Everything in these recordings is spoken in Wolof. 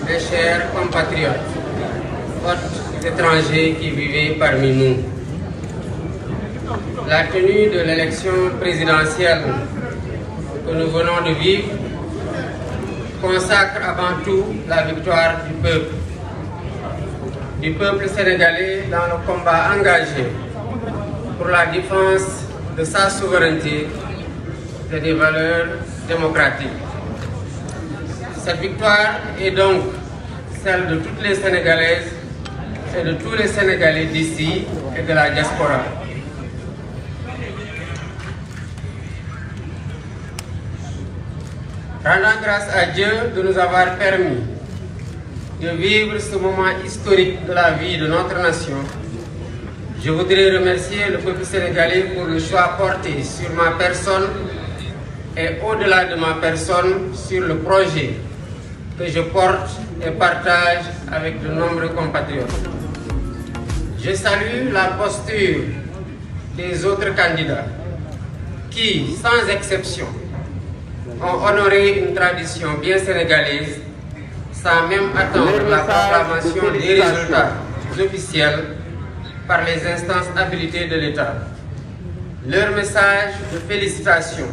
mes chers compatriotes, hôtes étrangers qui vivez parmi nous. La tenue de l'élection présidentielle que nous venons de vivre consacre avant tout la victoire du peuple sénégalais dans le combat engagé pour la défense de sa souveraineté et des valeurs démocratiques. Cette victoire est donc celle de toutes les Sénégalaises et de tous les Sénégalais d'ici et de la diaspora. Rendant grâce à Dieu de nous avoir permis de vivre ce moment historique de la vie de notre nation, je voudrais remercier le peuple sénégalais pour le choix porté sur ma personne et au-delà de ma personne sur le projet que je porte et partage avec de nombreux compatriotes. Je salue la posture des autres candidats qui, sans exception, ont honoré une tradition bien sénégalaise sans même attendre la proclamation des résultats officiels par les instances habilitées de l'État. Leurs messages de félicitations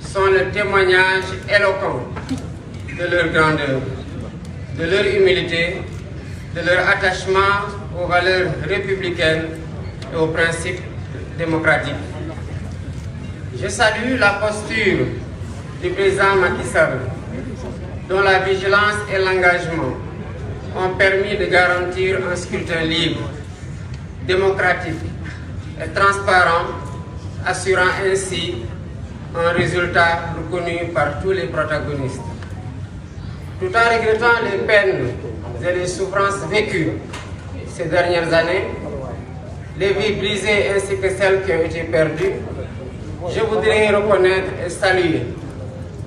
sont le témoignage éloquent de leur grandeur, de leur humilité, de leur attachement aux valeurs républicaines et aux principes démocratiques. Je salue la posture du président Macky Sall, dont la vigilance et l'engagement ont permis de garantir un scrutin libre, démocratique et transparent, assurant ainsi un résultat reconnu par tous les protagonistes. Tout en regrettant les peines et les souffrances vécues ces dernières années, les vies brisées ainsi que celles qui ont été perdues, je voudrais reconnaître et saluer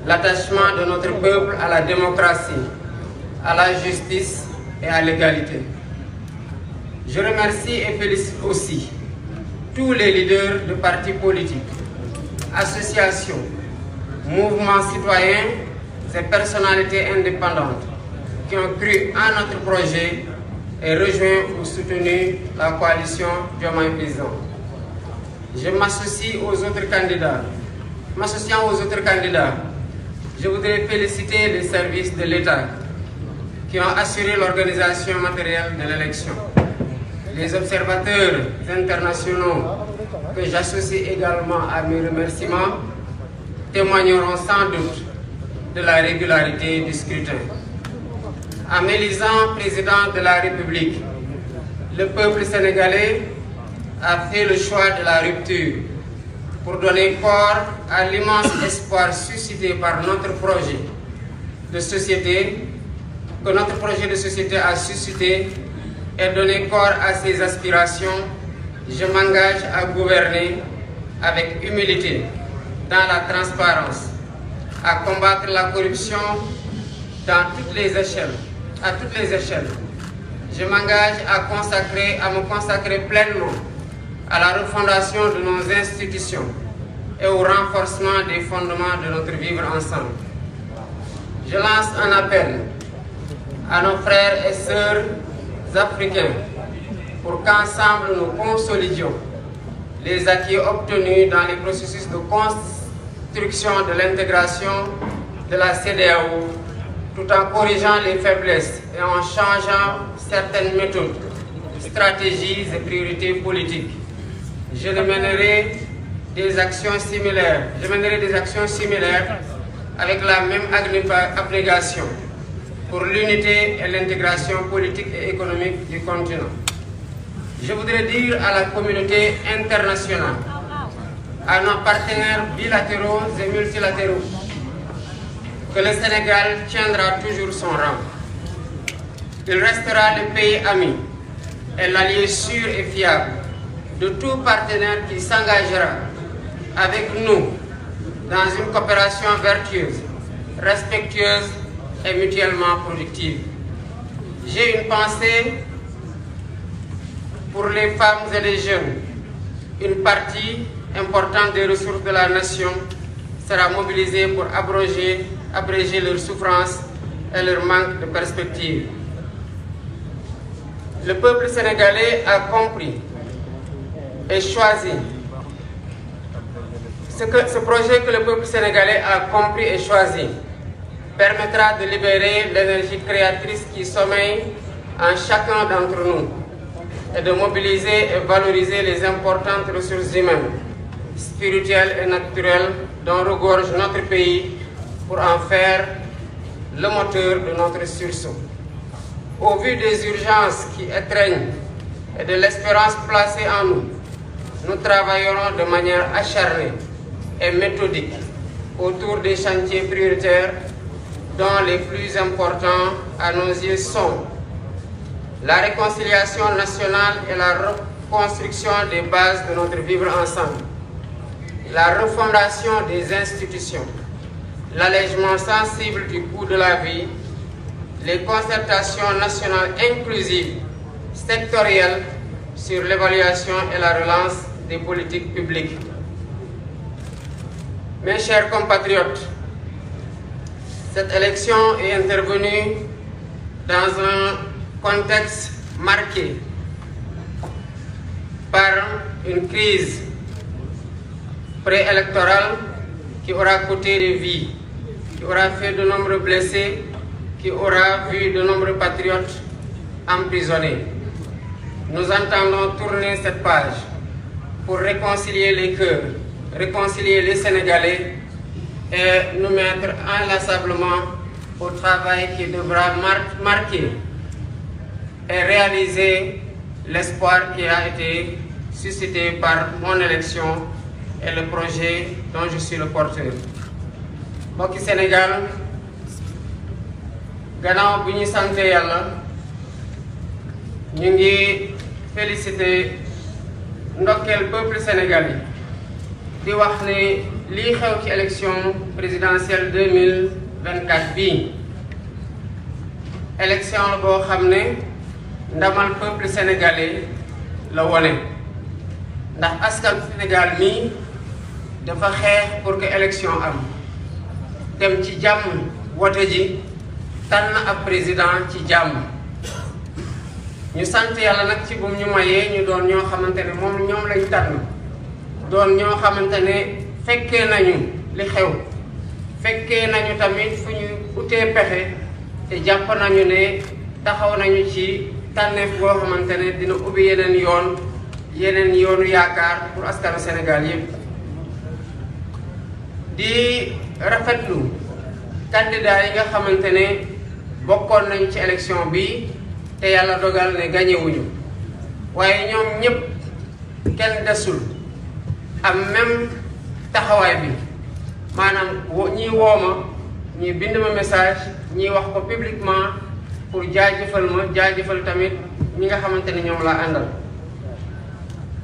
l'attachement de notre peuple à la démocratie, à la justice et à l'égalité. Je remercie et félicite aussi tous les leaders de partis politiques, associations, mouvements citoyens et personnalités indépendantes qui ont cru en notre projet et rejoint ou soutenu la coalition Diomaye Président. Je m'associe aux autres candidats. M'associant aux autres candidats, je voudrais féliciter les services de l'État qui ont assuré l'organisation matérielle de l'élection. Les observateurs internationaux que j'associe également à mes remerciements témoigneront sans doute de la régularité du scrutin. En m'élisant président de la République, le peuple sénégalais a fait le choix de la rupture pour donner corps à l'immense espoir suscité par notre projet de société, que notre projet de société a suscité, et donner corps à ses aspirations. Je m'engage à gouverner avec humilité, dans la transparence, à combattre la corruption dans toutes les échelles, à toutes les échelles. Je m'engage à me consacrer pleinement à la refondation de nos institutions et au renforcement des fondements de notre vivre ensemble. Je lance un appel à nos frères et sœurs africains pour qu'ensemble nous consolidions les acquis obtenus dans les processus de construction de l'intégration de la CEDEAO, tout en corrigeant les faiblesses et en changeant certaines méthodes, stratégies et priorités politiques. Je mènerai des actions similaires avec la même abnégation pour l'unité et l'intégration politique et économique du continent. Je voudrais dire à la communauté internationale, à nos partenaires bilatéraux et multilatéraux, que le Sénégal tiendra toujours son rang. Il restera le pays ami et l'allié sûr et fiable de tout partenaire qui s'engagera avec nous dans une coopération vertueuse, respectueuse et mutuellement productive. J'ai une pensée pour les femmes et les jeunes. Une partie importante des ressources de la nation sera mobilisée pour abréger leurs souffrances et leur manque de perspective. Le peuple sénégalais a compris et choisi. Ce projet que le peuple sénégalais a compris et choisi permettra de libérer l'énergie créatrice qui sommeille en chacun d'entre nous et de mobiliser et valoriser les importantes ressources humaines, spirituelles et naturelles dont regorge notre pays pour en faire le moteur de notre sursaut. Au vu des urgences qui étreignent et de l'espérance placée en nous, nous travaillerons de manière acharnée et méthodique autour des chantiers prioritaires dont les plus importants à nos yeux sont la réconciliation nationale et la reconstruction des bases de notre vivre ensemble, la refondation des institutions, l'allègement sensible du coût de la vie, les concertations nationales inclusives, sectorielles sur l'évaluation et la relance des politiques publiques. Mes chers compatriotes, cette élection est intervenue dans un contexte marqué par une crise préélectorale qui aura coûté des vies, qui aura fait de nombreux blessés, qui aura vu de nombreux patriotes emprisonnés. Nous entendons tourner cette page pour réconcilier les cœurs, réconcilier les Sénégalais et nous mettre inlassablement au travail qui devra marquer et réaliser l'espoir qui a été suscité par mon élection et le projet dont je suis le porteur. Mbokki Sénégal gannaaw bu ñu sant Yàlla ñu ngi féliciter ndokkeel peuple sénégalais di wax ne lii xew ci élection présidentielle 2024 bii élection la boo xam ne ndamal peuple sénégalais la wone ndax askan Sénégal mii dafa xeex pour que élection am dem ci jàmm wote ji tànn ab président ci jàmm ñu sant Yàlla nag ci bum ñu mayee ñu doon ñoo xamante ne ñoom lañ tànn doon ñoo xamante ne fekkee nañu li xew fekkee nañu tamit fu ñu utee pexe te jàpp nañu ne taxaw nañu ci tànneef boo xamante ne dina ubbi yeneen yoonu yaakaar pour askanu Sénégal yépp di rafetlu candidat yi nga xamante ne bokkoon nañu ci élection bi te Yàlla dogal ne gañewuñu waaye ñoom ñépp kenn desul am même taxawaay bi maanaam ñii wooma ñii bind ma message ñii wax ko publiquement pour jaajëfal tamit ñi nga xamante ne ñoom laa àndal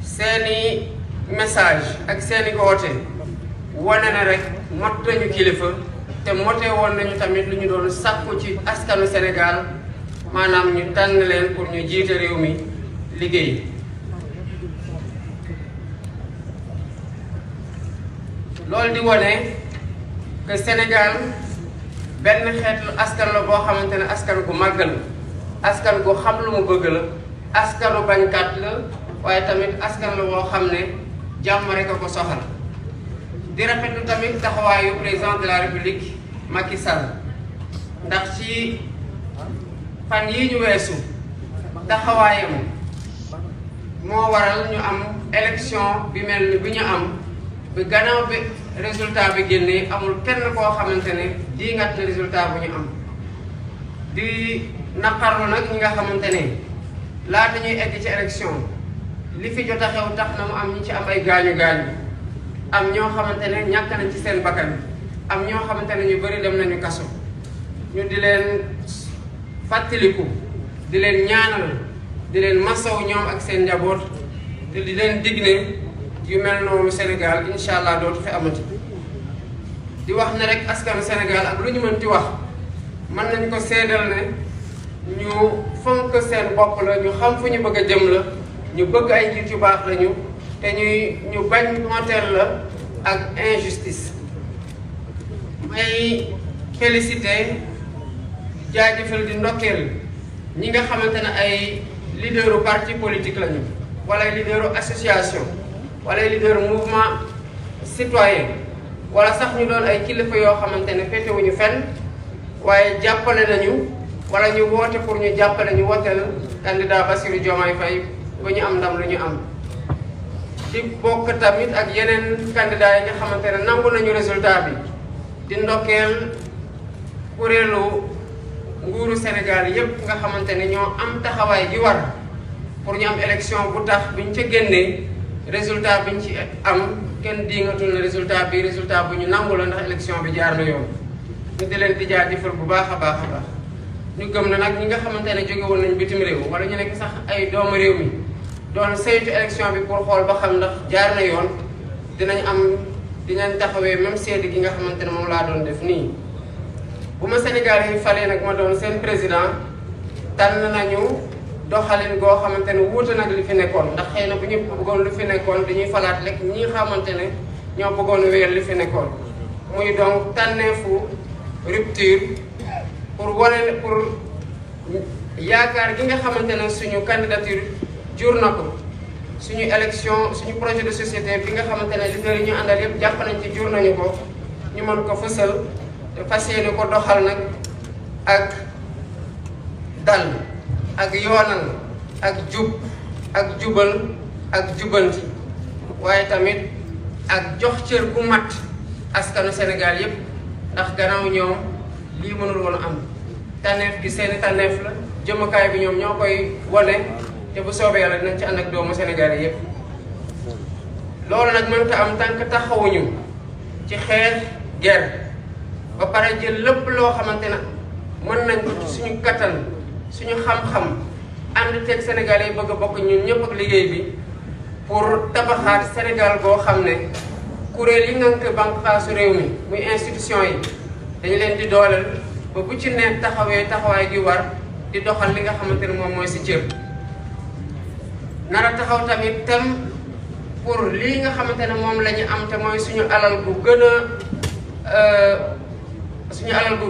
seeni message ak seeni woote wane na rek mot nañu kilifa te mote woon nañu tamit lu ñu doon sàkku ci askanu Sénégal maanaam ñu tànn leen pour ñu jiite réew mi liggéey loolu di wone que Sénégal benn xeetu askan la boo xamante ne askan gu màgg la askan gu xam lu mu bëgg la askanu bañkat la waaye tamit askan la boo xam ne jàmm rek a ko soxal di rafetlu tamit taxawaayu président de la République Macky Sall ndax ci fan yii ñu weesu taxawaayam moo waral ñu am élection bi mel ni bi ñu am bi gannaaw bi résultat bi génnee amul kenn koo xamante ne diingat na résultat bu ñu am di naqarlu nag ñi nga xamante ne laata ñuy egg ci élection li fi jot a xew tax na mu am ñi ci am ay gaañu-gaañu am ñoo xamante ne ñàkk nañ ci seen bakkan am ñoo xamante ne ñu bëri dem nañu kaso ñu di leen fàttaliku di leen ñaanal di leen masaw ñoom ak seen njaboot te di leen dig ne yu mel noonu Sénégal incha allah dootu fi amati di wax ne rek askanu Sénégal ak lu ñu mënti wax mën nañ ko seedal ne ñu fonk seen bopp la ñu xam fu ñu bëgg a jëm la ñu bëgg ay njiit yu baax lañu te ñu bañ nooteel la ak injustice may féliciter jaajëfal di ndokkeel ñi nga xamante ne ay leaderu parti politique lañu wala ay leaderu association wala ay leaderu mouvement citoyen wala sax ñu doon ay kilifa yoo xamante ne féetewuñu fenn waaye jàppale nañu wala ñu woote pour ñu jàppale ñu wooteel candidat Bassirou Diomaye Faye ba ñu am ndam lu ñu am. di bokk tamit ak yeneen candidat yi nga xamante ne nangu nañu résultat bi di ndokkeel kuréelu nguuru Sénégal yépp nga xamante ne ñoo am taxawaay gi war pour ñu am élection bu tax biñ ca génnee résultat biñ ci am kenn diingatul ne résultat bu ñu nangu la ndax élection bi jaar na yoon. ñu di leen di jaajëfal bu baax a baax a baax ñu gëm na nag ñi nga xamante ne jóge woon nañ bitim réew wala ñu nekk sax ay doomu réew mi doon saytu élection bi pour xool ba xam ndax jaar na yoon dinañ taxawee même seede gi nga xamante ne moom laa doon def nii. bu ma Sénégal yi falee nag ma doon seen président tànn nañu doxalin goo xamante ne wuute nag li fi nekkoon ndax xëy na bu ñu bëggoon lu fi nekkoon dañuy falaat lekk ñi xamante ne ñoo bëggoon wéyal li fi nekkoon muy donc tànneefu rupture pour yaakaar gi nga xamante ne suñu candidature jur na ko suñu élection suñu projet de société bi nga xamante ne leader yi ñu àndal yëpp jàpp nañ ci jur nañu ko ñu mën ko fësal te fas yéene ko doxal nag ak dal ak yoonal ak jub ak jubal ak jubanti waaye tamit ak jox cër bu mat askanu Sénégal yëpp ndax gannaaw ñoom lii mënul woon am tànneef gi seeni tànneef la jëmukaay bi ñoom ñoo koy wane te bu soobee yàlla dinañ ci ànd ak doomu Sénégal yëpp. loolu nag mënta am tànk taxawuñu ci xeex guerre ba pare jël lépp loo xamante ne mën nañ ko ci suñu kattan suñu xam-xam ànd teeg Sénégal yi bëgg a bokk ñun ñëpp ak liggéey bi pour tabaxaat Sénégal boo xam ne kuréel yi ngànk bànqaasu réew mi muy institution yi dañu leen di dooleel ba bu ci nekk taxawee taxawaay gi war di doxal li nga xamante ne moom mooy si cër. nara taxaw tamit tem pour lii nga xamante ne moom la ñu am te mooy suñu alal gu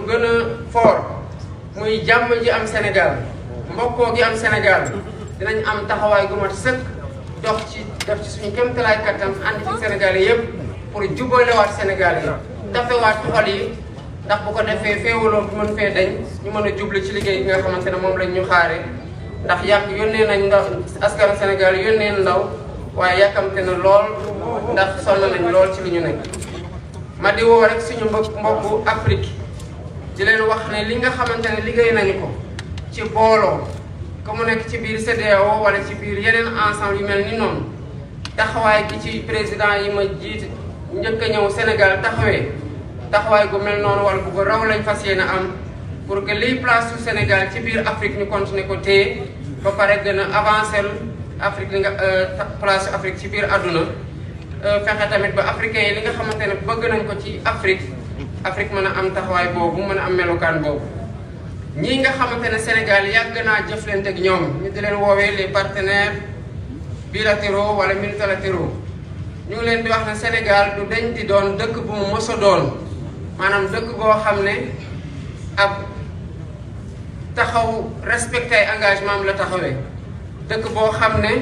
gën a fort muy jàmm ji am Sénégal mbokkoo gi am Sénégal dinañ am taxawaay gu mat sëkk def ci suñu kéemtalaay kattan ànd ci Sénégal yi yëpp pour jubalewaat Sénégal yi dafewaat xol yi ndax bu ko defee féewaloo bu mën fee dañ ñu mën a jublu ci liggéey bi nga xamante ne moom lañ ñu xaare ndax yónnee nañ ndaw askanu Sénégal yónnee ndaw waaye yàkkamte na lool ndax sonn nañ lool ci li ñu nekk. ma di woo rek suñu mbokku Afrique di leen wax ne li nga xamante ne liggéey nañu ko ci booloo ko mu nekk ci biir CEDEAO wala ci biir yeneen ensemble yu mel ni noonu taxawaay gi ci président yi ma jiite njëkk a ñëw Sénégal taxawaay gu mel noonu wala bu ko raw lañ fas yéene am pour que liy place su Sénégal ci biir Afrique ñu continuer ko téye ba pare gën a avancer Afrique li nga place su Afrique ci biir àdduna fexe tamit ba africains yi li nga xamante ne bëgg nañ ko ci Afrique mën a am taxawaay boobu mën a am melokaan boobu. ñii nga xamante ne Sénégal yàgg naa jëflante ak ñoom ñu di leen woowee les partenaires bilatéraux wala multilatéraux ñu ngi leen di wax ne Sénégal du dañ di doon dëkk bu mu mos a doon maanaam dëkk boo xam ne ab taxaw respecté ay engagement am la taxawee dëkk boo xam ne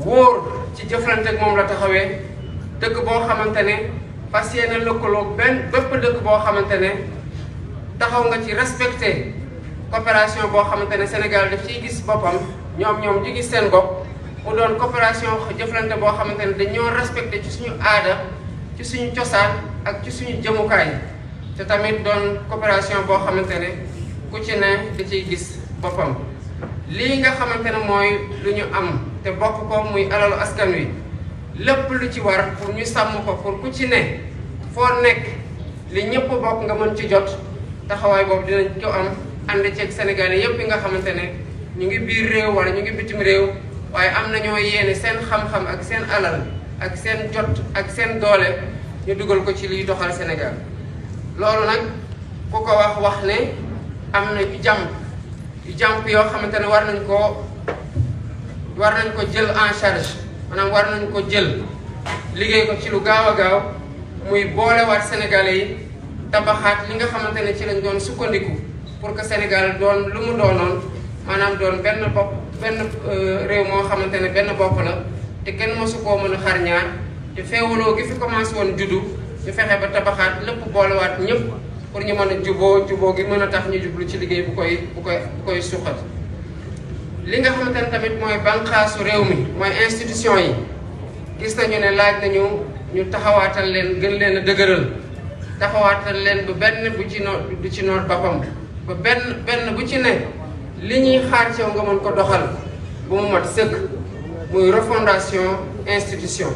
wóor ci jëflante ak moom la taxawee dëkk boo xamante ne fas yéene lëkkaloo bépp dëkk boo xamante ne taxaw nga ci respecté coopération boo xamante ne Sénégal daf ciy gis boppam ñoom ñu gis seen bopp mu doon coopération jëflante boo xamante ne dañoo respecté ci suñu aada ci suñu cosaan ak ci suñu jëmukaay te tamit doon coopération boo xamante ne ku ci ne da ciy gis boppam. lii nga xamante ne mooy lu ñu am te bokk ko muy alalu askan wi lépp lu ci war pour ñu sàmm ko pour ku ci ne foo nekk li ñëpp bokk nga mën ci jot taxawaay boobu dinañ ko am ànd ceeg Sénégalais yépp yi nga xamante ne ñu ngi biir réew wala ñu ngi bitim réew waaye am nañoo yéene seen xam-xam ak seen alal ak seen jot ak seen doole ñu dugal ko ci liy doxal Sénégal. loolu nag ku ko wax ne am na yu jàmp yoo xamante ne war nañ ko jël en charge maanaam war nañ ko jël liggéey ko ci lu gaaw a gaaw muy boolewaat Sénégalais yi tabaxaat li nga xamante ne ci lañ doon sukkandiku pour que Sénégal doon lu mu doonoon maanaam doon benn bopp benn réew moo xamante ne benn bopp la te kenn mosu koo mën a xar ñaar te feewaloo gi fi commencé woon juddu ñu fexe ba tabaxaat lépp boolewaat ñëpp pour ñu mën a juboo gi mën a tax ñu jublu ci liggéey bu koy suqat. li nga xamante ne tamit mooy banqaasu réew mi mooy institution yi gis nañu ne laaj nañu ñu taxawaatal leen gën leen a dëgëral taxawaatal leen ba benn bu ci du ci noot boppam ba benn bu ci ne li ñuy xaar ci yow nga mën ko doxal bu mu mat sëkk muy refondation institution.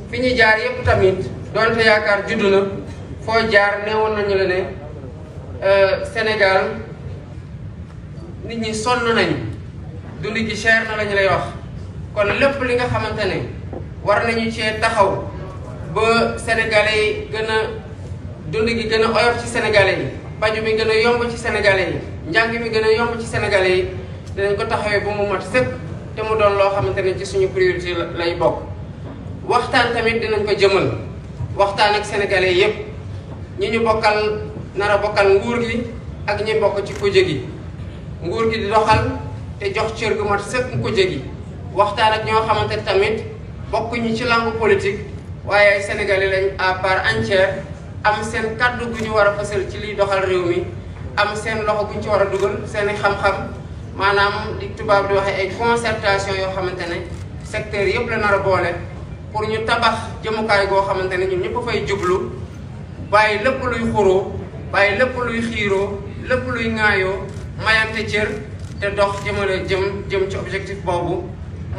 fi ñu jaar yépp tamit donte yaakaar juddu na foo jaar neewoon nañu la ne Sénégal nit ñi sonn nañu dund gi cher na lañu lay wax kon lépp li nga xamante ne war nañu cee taxaw ba sénégalais yi gën a dund gi gën a oyof ci sénégalais yi paju mi gën a yomb ci sénégalais yi njàng mi gën a yomb ci sénégalais yi dinañ ko taxawee ba mu mat sëkk te mu doon loo xamante ne ci suñu priorité lay bokk. waxtaan tamit dinañ ko jëmal waxtaan ak sénégalais yépp ñi ñu bokkal nar a bokkal nguur gi ak ñi bokk ci kuje gi nguur gi di doxal te jox cër gu mat sëkk kuje gi waxtaan ak ñoo xamante tamit bokkuñu ci langue politique waaye ay sénégalais lañ à part entière am seen kaddu gu ñu war a fësal ci liy doxal réew mi am seen loxo gu ñu ci war a dugal seen i xam-xam maanaam li tubaab di waxee ay concertation yoo xamante ne secteur yëpp la nar a boole pour ñu tabax jëmukaay goo xamante ne ñun ñëpp fay jublu bàyyi lépp luy xuroo bàyyi lépp luy xiiroo lépp luy ŋaayoo mayante cër te dox jëm ci objectif boobu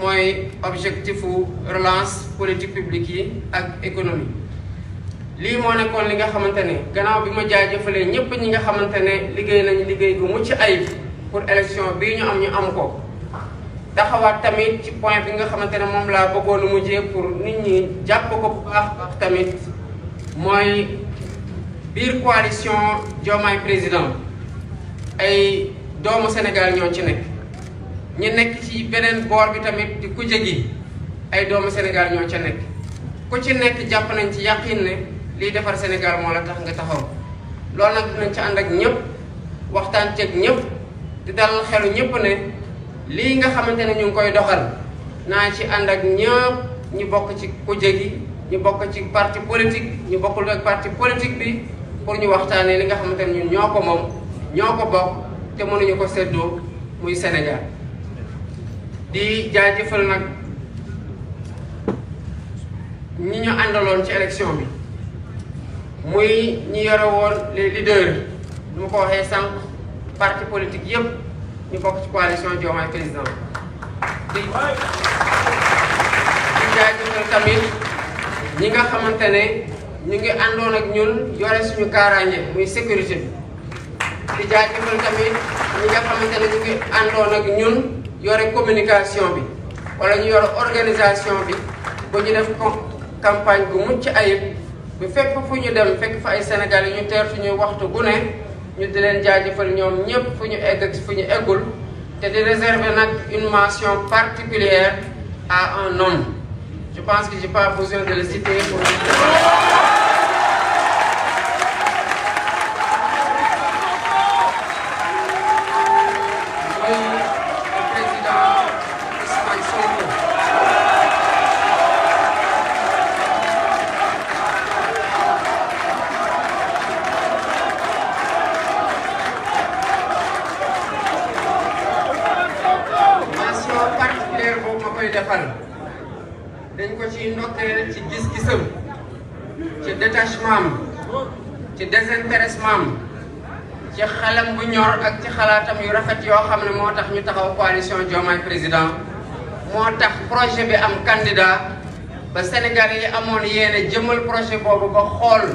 mooy objectifu relance politique publique yi ak économie. lii moo nekkoon li nga xamante ne gannaaw bi ma jaajëfalee ñëpp ñi nga xamante ne liggéey nañu liggéey gu mucc ayib pour élection bii ñu am ko taxawaat tamit ci point bi nga xamante ne moom laa bëggoon a mujjee pour nit ñi jàpp ko bu baax tamit mooy biir coalition Diomaye président ay doomu Sénégal ñoo ci nekk ñi nekk ci beneen boor bi tamit di kuje gi ay doomu Sénégal ñoo ca nekk ku ci nekk jàpp nañ ci yàqin ne liy defar Sénégal moo la tax nga taxaw loolu nag dinañ ci ànd ak ñëpp waxtaan ceeg ñëpp di dal xelu ñëpp ne lii nga xamante ne ñu ngi koy doxal naa ci ànd ak ñëpp ñu bokk ci kuje gi ñu bokk ci parti politique ñu bokkul ak parti politique bi pour ñu waxtaanee li nga xamante ne ñun ñoo ko moom ñoo ko bokk te mënuñu ko séddoo muy Sénégal. di jaajëfal nag ñi ñu àndaloon ci élection bi muy ñi yore woon les leaders nu ma ko waxee sànq parti politique yépp ñu bokk ci coalition Diomaye président di jaajëfal tamit ñi nga xamante ne ñu ngi àndoon ak ñun yore suñu kaaraange muy sécurité bi di jaajëfal tamit ñi nga xamante ne ñu ngi àndoon ak ñun yore communication bi wala ñu yore organisation bi ba ñu def campagne bu mucc ayib bu fekk fu ñu dem fekk fa ay Sénégalais ñu teertu ñu waxtu gu ne ñu di leen jaajëfal ñoom ñëpp fu ñu egg ak fu ñu eggul te di réserver nag une mention particulière à un homme. Je pense que j'ai pas besoin de le citer pour dañ ko ci ndokkee ci gis-gisam ci détachement ci désintéressement ci xelam bu ñor ak ci xalaatam yu rafet yoo xam ne moo tax ñu taxaw coalition Diomaye président moo tax projet bi am candidat ba Sénégalais yi amoon yéene jëmal projet boobu ba xool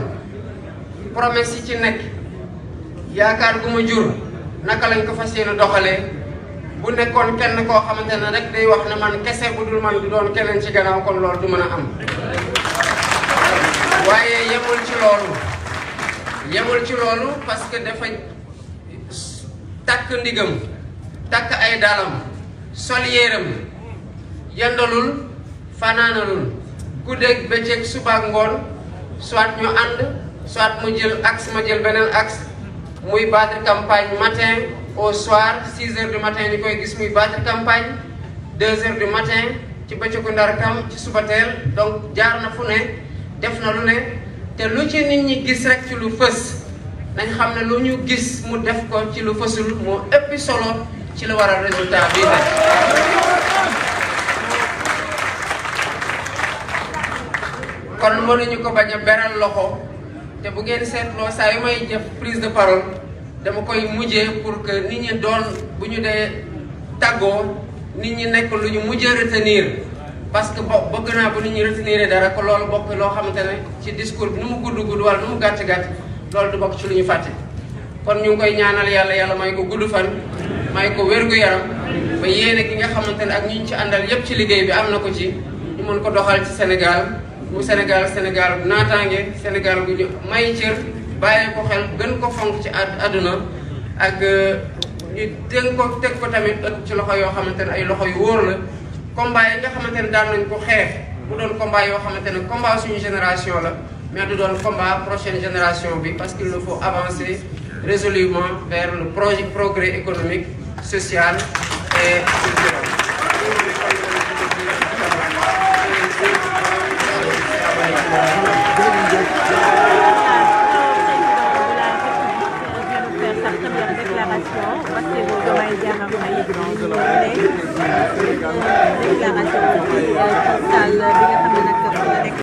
promesse yi ci nekk yaakaar gu ma jur naka lañ ko fas yéene doxalee bu nekkoon kenn koo xamante ne rek day wax ne man kese bu dul man du doon keneen ci gannaaw kon loolu du mën a am waaye yemul ci loolu parce que dafa takk ndigam takk ay dalam sol yéeram yendalul fanaanalul guddeeg bëccëg suba ak ngoon soit ñu ànd soit mu jël axe ma jël beneen axe muy battre campagne matin au soir 6 heures du matin ñu koy gis muy battre campagne 2 heures du matin ci bëccëgu ndar kam ci suba teel donc jaar na fu ne def na lu ne te lu ci nit ñi gis rek ci lu fës nañ xam ne lu ñu gis mu def ko ci lu fësul moo ëpp solo ci la waral résultat bii nag. kon mënuñu ko bañ a beral loxo te bu ngeen seetloo saa yu may def prise de parole dama koy mujjee pour que nit ñi doon bu ñu dee tàggoo nit ñi nekk lu ñu mujjee retenir parce que bëgg naa bu nit ñi retenir dara ko loolu bokk loo xamante ne ci discours bi nu mu gudd wala nu mu gàtt loolu du bokk ci lu ñu fàtte. kon ñu ngi koy ñaanal yàlla may ko gudd fan may ko wér-gu-yaram ba yéene gi nga xamante ne ak ñu ci àndal yépp ci liggéey bi am na ko ci ñu mën ko doxal ci Sénégal mu Sénégal bu naataange Sénégal bu ñu may cër bàyyi ko xel gën ko fonk ci àdduna ak ñu teg ko tamit ci loxo yoo xamante ne ay loxo yu wóor la combat yi nga xamante ne daan nañ ko xeex bu doon combat yoo xamante ne combat suñu génération la mais du doon combat prochaine génération bi parce qu'il nous faut avancer résolument vers le progrès économique, social et culturel. Déclaration